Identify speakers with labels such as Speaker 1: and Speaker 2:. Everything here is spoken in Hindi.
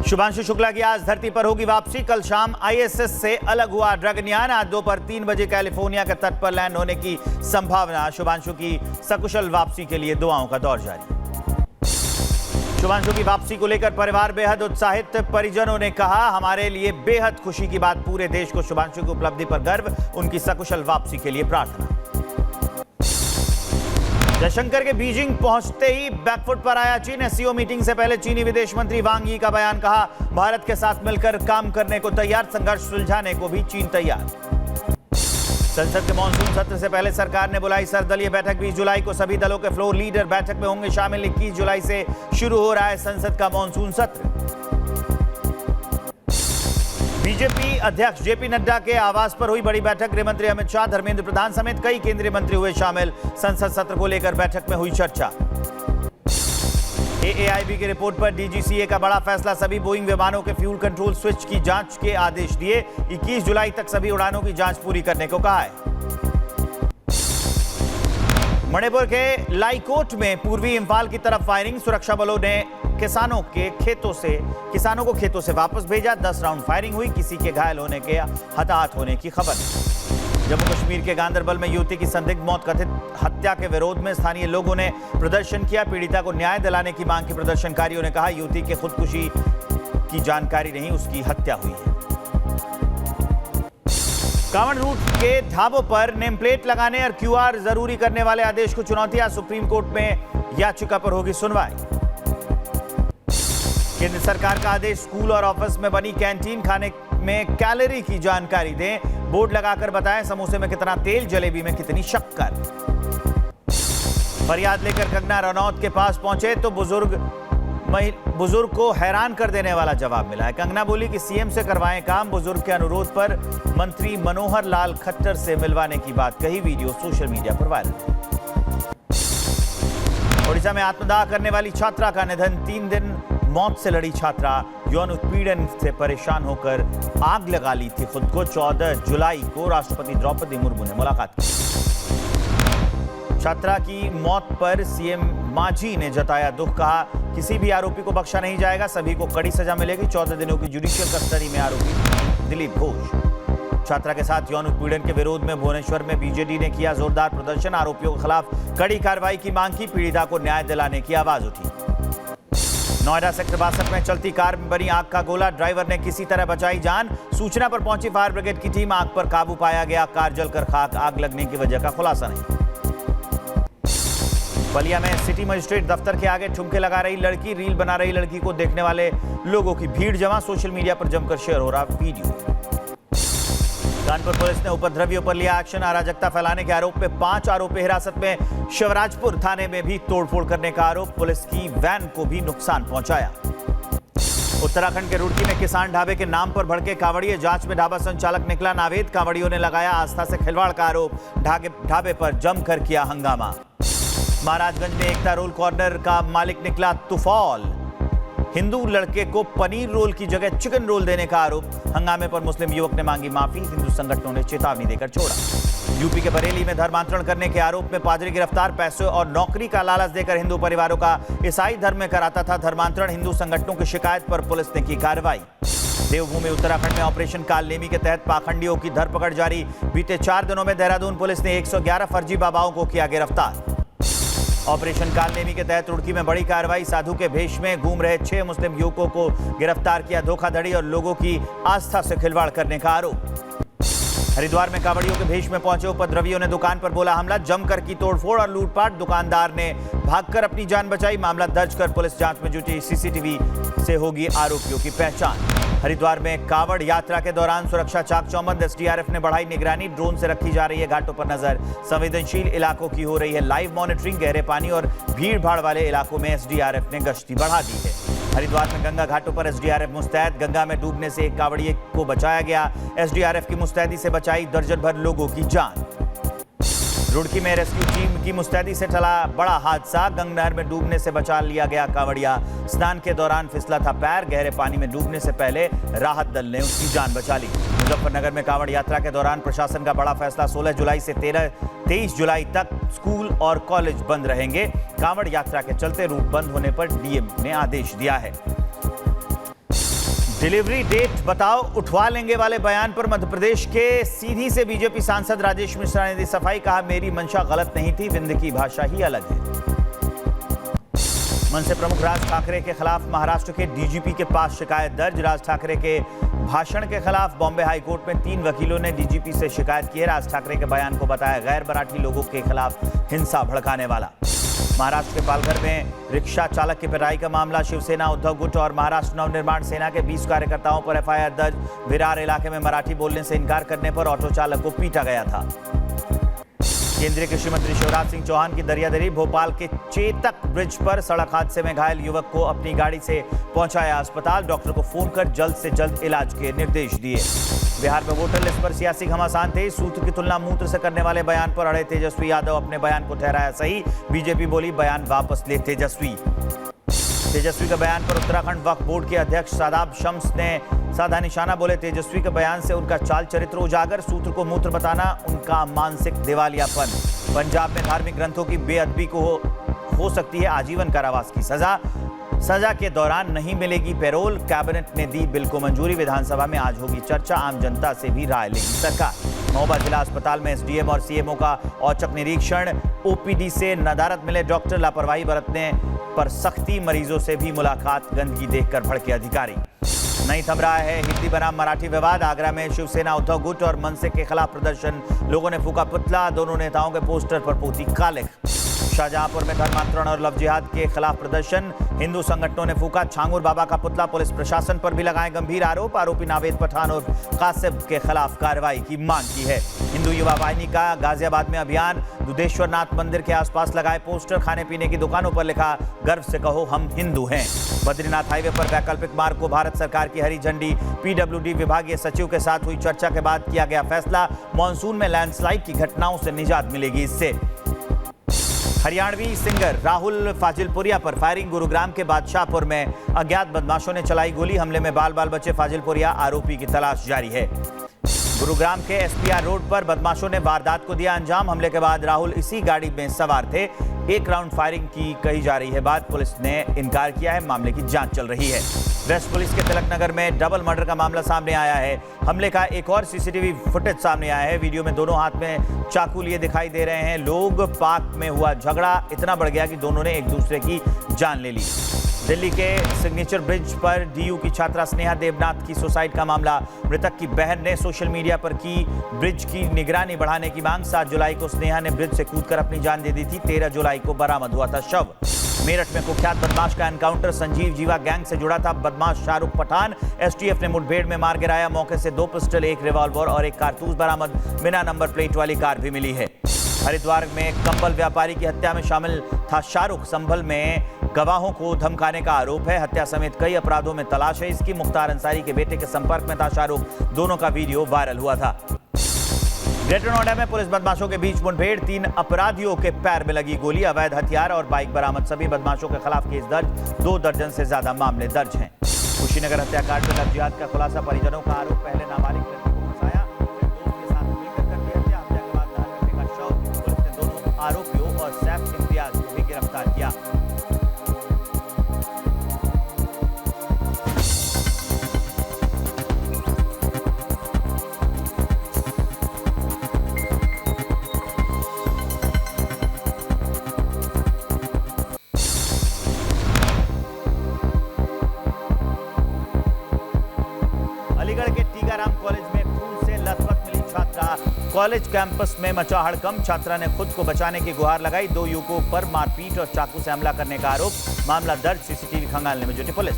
Speaker 1: शुभांशु शुक्ला की आज धरती पर होगी वापसी। कल शाम आईएसएस से अलग हुआ ड्रैगनयान। आज दोपहर 3 बजे कैलिफोर्निया के तट पर लैंड होने की संभावना। शुभांशु की सकुशल वापसी के लिए दुआओं का दौर जारी। शुभांशु की वापसी को लेकर परिवार बेहद उत्साहित। परिजनों ने कहा, हमारे लिए बेहद खुशी की बात, पूरे देश को शुभांशु की उपलब्धि पर गर्व, उनकी सकुशल वापसी के लिए प्रार्थना। जयशंकर के बीजिंग पहुंचते ही बैकफुट पर आया चीन। एससीओ मीटिंग से पहले चीनी विदेश मंत्री वांग यी का बयान, कहा भारत के साथ मिलकर काम करने को तैयार, संघर्ष सुलझाने को भी चीन तैयार। संसद के मानसून सत्र से पहले सरकार ने बुलाई सर्वदलीय बैठक। 20 जुलाई को सभी दलों के फ्लोर लीडर बैठक में होंगे शामिल। 21 जुलाई से शुरू हो रहा है संसद का मानसून सत्र। बीजेपी अध्यक्ष जेपी नड्डा के आवास पर हुई बड़ी बैठक। गृह मंत्री अमित शाह, धर्मेंद्र प्रधान समेत कई केंद्रीय मंत्री हुए शामिल। संसद सत्र को लेकर बैठक में हुई चर्चा। एएआईबी की रिपोर्ट पर डीजीसीए का बड़ा फैसला। सभी बोइंग विमानों के फ्यूल कंट्रोल स्विच की जांच के आदेश दिए। 21 जुलाई तक सभी उड़ानों की जांच पूरी करने को कहा है। मणिपुर के लाईकोट में पूर्वी इंफाल की तरफ फायरिंग। सुरक्षा बलों ने किसानों को खेतों से वापस भेजा। 10 राउंड फायरिंग हुई। किसी के घायल होने के हताहत होने की खबर। जम्मू कश्मीर के गांदरबल में युवती की संदिग्ध मौत, कथित हत्या के विरोध में स्थानीय लोगों ने प्रदर्शन किया। पीड़िता को न्याय दिलाने की मांग की। प्रदर्शनकारियों ने कहा, युवती के खुदकुशी की जानकारी नहीं, उसकी हत्या हुई है। कांवड़ रूट के ढाबों पर नेम प्लेट लगाने और क्यूआर जरूरी करने वाले आदेश को चुनौती। आज सुप्रीम कोर्ट में याचिका पर होगी सुनवाई। केंद्र सरकार का आदेश, स्कूल और ऑफिस में बनी कैंटीन खाने में कैलोरी की जानकारी दें। बोर्ड लगाकर बताएं समोसे में कितना तेल, जलेबी में कितनी शक्कर। फरियाद लेकर कंगना रनौत के पास पहुंचे तो बुजुर्ग को हैरान कर देने वाला जवाब मिला है। कंगना बोली कि सीएम से करवाएं काम। बुजुर्ग के अनुरोध पर मंत्री मनोहर लाल खट्टर से मिलवाने की बात कही। वीडियो सोशल मीडिया पर वायरल। ओडिशा में आत्मदाह करने वाली छात्रा का निधन। 3 दिन मौत से लड़ी छात्रा। यौन उत्पीड़न से परेशान होकर आग लगा ली थी खुद को। 14 जुलाई को राष्ट्रपति द्रौपदी मुर्मू ने मुलाकात की। छात्रा की मौत पर सीएम मांझी ने जताया दुख। कहा, किसी भी आरोपी को बख्शा नहीं जाएगा, सभी को कड़ी सजा मिलेगी। 14 दिनों की जुडिशियल कस्टडी में आरोपी दिलीप घोष। छात्रा के साथ यौन उत्पीड़न के विरोध में भुवनेश्वर में बीजेडी ने किया जोरदार प्रदर्शन। आरोपियों के खिलाफ कड़ी कार्रवाई की मांग की। पीड़िता को न्याय दिलाने की आवाज उठी। नोएडा सेक्टर 62 में चलती कार में बनी आग का गोला। ड्राइवर ने किसी तरह बचाई जान। सूचना पर पहुंची फायर ब्रिगेड की टीम। आग पर काबू पाया गया। कार जलकर खाक। आग लगने की वजह का खुलासा नहीं। बलिया में सिटी मजिस्ट्रेट दफ्तर के आगे ठुमके लगा रही लड़की, रील बना रही लड़की को देखने वाले लोगों की भीड़ जमा। सोशल मीडिया पर जमकर शेयर हो रहा वीडियो। कानपुर पुलिस ने उपद्रवियों पर लिया एक्शन। अराजकता फैलाने के आरोप में 5 आरोपी हिरासत में। शिवराजपुर थाने में भी तोड़फोड़ करने का आरोप। पुलिस की वैन को भी नुकसान पहुंचाया। उत्तराखंड के रुड़की में किसान ढाबे के नाम पर भड़के कांवड़िए। जांच में ढाबा संचालक निकला नावेद। कांवड़ियों ने लगाया आस्था से खिलवाड़ का आरोप। ढाबे पर जमकर किया हंगामा। महाराजगंज में एकता रोल कॉर्नर का मालिक निकला तुफौल। हिंदू लड़के को पनीर रोल की जगह चिकन रोल देने का आरोप। हंगामे पर मुस्लिम युवक ने मांगी माफी। हिंदू संगठनों ने चेतावनी देकर छोड़ा। यूपी के बरेली में धर्मांतरण करने के आरोप में पादरी गिरफ्तार। पैसे और नौकरी का लालच देकर हिंदू परिवारों का ईसाई धर्म में कराता था धर्मांतरण। हिंदू संगठनों की शिकायत पर पुलिस ने की कार्रवाई। देवभूमि उत्तराखंड में ऑपरेशन कालनेमी के तहत पाखंडियों की धरपकड़ जारी। बीते 4 दिनों में देहरादून पुलिस ने 111 फर्जी बाबाओं को किया गिरफ्तार। ऑपरेशन कालनेमी के तहत रुड़की में बड़ी कार्रवाई। साधु के भेष में घूम रहे 6 मुस्लिम युवकों को गिरफ्तार किया। धोखाधड़ी और लोगों की आस्था से खिलवाड़ करने का आरोप। हरिद्वार में कांवड़ियों के भेष में पहुंचे उपद्रवियों ने दुकान पर बोला हमला। जमकर की तोड़फोड़ और लूटपाट। दुकानदार ने भागकर अपनी जान बचाई। मामला दर्ज कर पुलिस जांच में जुटी। सीसीटीवी से होगी आरोपियों की पहचान। हरिद्वार में कांवड़ यात्रा के दौरान सुरक्षा चाक चौबंद। एसडीआरएफ ने बढ़ाई निगरानी। ड्रोन से रखी जा रही है घाटों पर नजर। संवेदनशील इलाकों की हो रही है लाइव मॉनिटरिंग। गहरे पानी और भीड़ भाड़ वाले इलाकों में एसडीआरएफ ने गश्ती बढ़ा दी है। हरिद्वार में गंगा घाटों पर एसडीआरएफ मुस्तैद। गंगा में डूबने से एक कांवड़िए को बचाया गया। एसडीआरएफ की मुस्तैदी से बचाई दर्जन भर लोगों की जान। रुड़की में रेस्क्यू टीम की मुस्तैदी से टला बड़ा हादसा। गंगा नहर में डूबने से बचा लिया गया कांवड़िया। स्नान के दौरान फिसला था पैर। गहरे पानी में डूबने से पहले राहत दल ने उसकी जान बचा ली। मुजफ्फरनगर में कांवड़ यात्रा के दौरान प्रशासन का बड़ा फैसला। 16 जुलाई से 23 जुलाई तक स्कूल और कॉलेज बंद रहेंगे। कांवड़ यात्रा के चलते रूट बंद होने पर डीएम ने आदेश दिया है। डिलीवरी डेट बताओ उठवा लेंगे वाले बयान पर मध्य प्रदेश के सीधी से बीजेपी सांसद राजेश मिश्रा ने दी सफाई। कहा, मेरी मंशा गलत नहीं थी, विंध्य की भाषा ही अलग है। मनसे प्रमुख राज ठाकरे के खिलाफ महाराष्ट्र के डीजीपी के पास शिकायत दर्ज। राज ठाकरे के भाषण के खिलाफ बॉम्बे हाईकोर्ट में 3 वकीलों ने डीजीपी से शिकायत की है। राज ठाकरे के बयान को बताया गैर मराठी लोगों के खिलाफ हिंसा भड़काने वाला। महाराष्ट्र के पालघर में रिक्शा चालक की पिटाई का मामला। शिवसेना, उद्धव गुट और महाराष्ट्र नवनिर्माण सेना के 20 कार्यकर्ताओं पर एफआईआर दर्ज। विरार इलाके में मराठी बोलने से इनकार करने पर ऑटो चालक को पीटा गया था। केंद्रीय कृषि मंत्री शिवराज सिंह चौहान की दरियादरी। भोपाल के चेतक ब्रिज पर सड़क हादसे में घायल युवक को अपनी गाड़ी से पहुंचाया अस्पताल। डॉक्टर को फोन कर जल्द से जल्द इलाज के निर्देश दिए। बिहार में वोटर लिस्ट पर सियासी घमासान थे। सूत्र की तुलना मूत्र से करने वाले बयान पर अड़े तेजस्वी यादव। अपने बयान को ठहराया सही। बीजेपी बोली, बयान वापस ले तेजस्वी का बयान पर उत्तराखंड वक्फ बोर्ड के अध्यक्ष सादाब शम्स ने साधा निशाना। बोले, तेजस्वी के बयान से उनका चाल चरित्र उजागर। सूत्र को मूत्र बताना उनका मानसिक दिवालियापन। पंजाब में धार्मिक ग्रंथों की बेअदबी को हो सकती है आजीवन कारावास की सजा के दौरान नहीं मिलेगी पैरोल। कैबिनेट ने दी बिल को मंजूरी। विधानसभा में आज होगी चर्चा। आम जनता से भी राय लेगी सरकार। महोबा जिला अस्पताल में एसडीएम और सीएमओ का औचक निरीक्षण। ओपीडी से नदारद मिले डॉक्टर। लापरवाही बरतने पर सख्ती। मरीजों से भी मुलाकात। गंदगी देखकर भड़के अधिकारी। नहीं थम रहा है हिंदी बनाम मराठी विवाद। आगरा में शिवसेना, उद्धव गुट और मनसे के खिलाफ प्रदर्शन। लोगों ने फूका पुतला। दोनों नेताओं के पोस्टर पर पोती कालिख। शाहजहांपुर में धर्मांतरण और लव जिहाद के खिलाफ प्रदर्शन। हिंदू संगठनों ने फूका छांगुर बाबा का पुतला। पुलिस प्रशासन पर भी लगाए गंभीर आरोप। आरोपी नावेद पठान और कासिब के खिलाफ कार्रवाई की मांग की है। हिंदू युवा वाहिनी का गाजियाबाद में अभियान। दुधेश्वर नाथ मंदिर के आसपास लगाए पोस्टर। खाने पीने की दुकानों पर लिखा, गर्व से कहो हम हिंदू हैं। बद्रीनाथ हाईवे पर वैकल्पिक मार्ग को भारत सरकार की हरी झंडी। पीडब्ल्यूडी विभागीय सचिव के साथ हुई चर्चा के बाद किया गया फैसला। मानसून में लैंडस्लाइड की घटनाओं से निजात मिलेगी इससे। हरियाणवी सिंगर राहुल फाजिलपुरिया पर फायरिंग। गुरुग्राम के बादशाहपुर में अज्ञात बदमाशों ने चलाई गोली। हमले में बाल बाल बचे फाजिलपुरिया। आरोपी की तलाश जारी है। गुरुग्राम के एसपीआर रोड पर बदमाशों ने वारदात को दिया अंजाम। हमले के बाद राहुल इसी गाड़ी में सवार थे। 1 राउंड फायरिंग की कही जा रही है बात। पुलिस ने इनकार किया है। मामले की जांच चल रही है। वेस्ट पुलिस के तिलक नगर में डबल मर्डर का मामला सामने आया है। हमले का एक और सीसीटीवी फुटेज सामने आया है। वीडियो में दोनों हाथ में चाकू लिए दिखाई दे रहे हैं लोग। पार्क में हुआ झगड़ा इतना बढ़ गया कि दोनों ने एक दूसरे की जान ले ली। दिल्ली के सिग्नेचर ब्रिज पर डीयू की छात्रा स्नेहा देवनाथ की सुसाइड का मामला। मृतक की बहन ने सोशल मीडिया पर की ब्रिज की निगरानी बढ़ाने की मांग। 7 जुलाई को स्नेहा ने ब्रिज से कूदकर अपनी जान दे दी थी। 13 जुलाई को बरामद हुआ था शव। मेरठ में कुख्यात बदमाश का एनकाउंटर। संजीव जीवा गैंग से जुड़ा था बदमाश शाहरुख पठान। एसटीएफ ने मुठभेड़ में मार गिराया। मौके से 2 पिस्टल, 1 रिवॉल्वर और 1 कारतूस बरामद। बिना नंबर प्लेट वाली कार भी मिली है। हरिद्वार में कंबल व्यापारी की हत्या में शामिल था शाहरुख। संभल में गवाहों को धमकाने का आरोप है। हत्या समेत कई अपराधों में तलाश है इसकी। मुख्तार अंसारी के बेटे के संपर्क में था शाहरुख। दोनों का वीडियो वायरल हुआ था। ग्रेटर नोएडा में पुलिस बदमाशों के बीच मुठभेड़। 3 अपराधियों के पैर में लगी गोली। अवैध हथियार और बाइक बरामद। सभी बदमाशों के खिलाफ केस दर्ज। 2 दर्जन से ज्यादा मामले दर्ज हैं। कुशीनगर हत्याकांड में लव जिहाद का खुलासा। परिजनों का आरोप, पहले नाबालिग लड़की को फंसाया, फिर दोस्त के साथ मिलकर कर दी हत्या। हत्या के बाद दहन करने का शव। पुलिस ने दोनों आरोपियों और सैफ इम्तियाज को भी गिरफ्तार किया। अलीगढ़ के टीकाराम कॉलेज में खून से लथपथ मिली छात्रा। कॉलेज कैंपस में मचा हड़कंप। छात्रा ने खुद को बचाने की गुहार लगाई। 2 युवकों पर मारपीट और चाकू से हमला करने का आरोप। मामला दर्ज। सीसीटीवी खंगालने में जुटी पुलिस।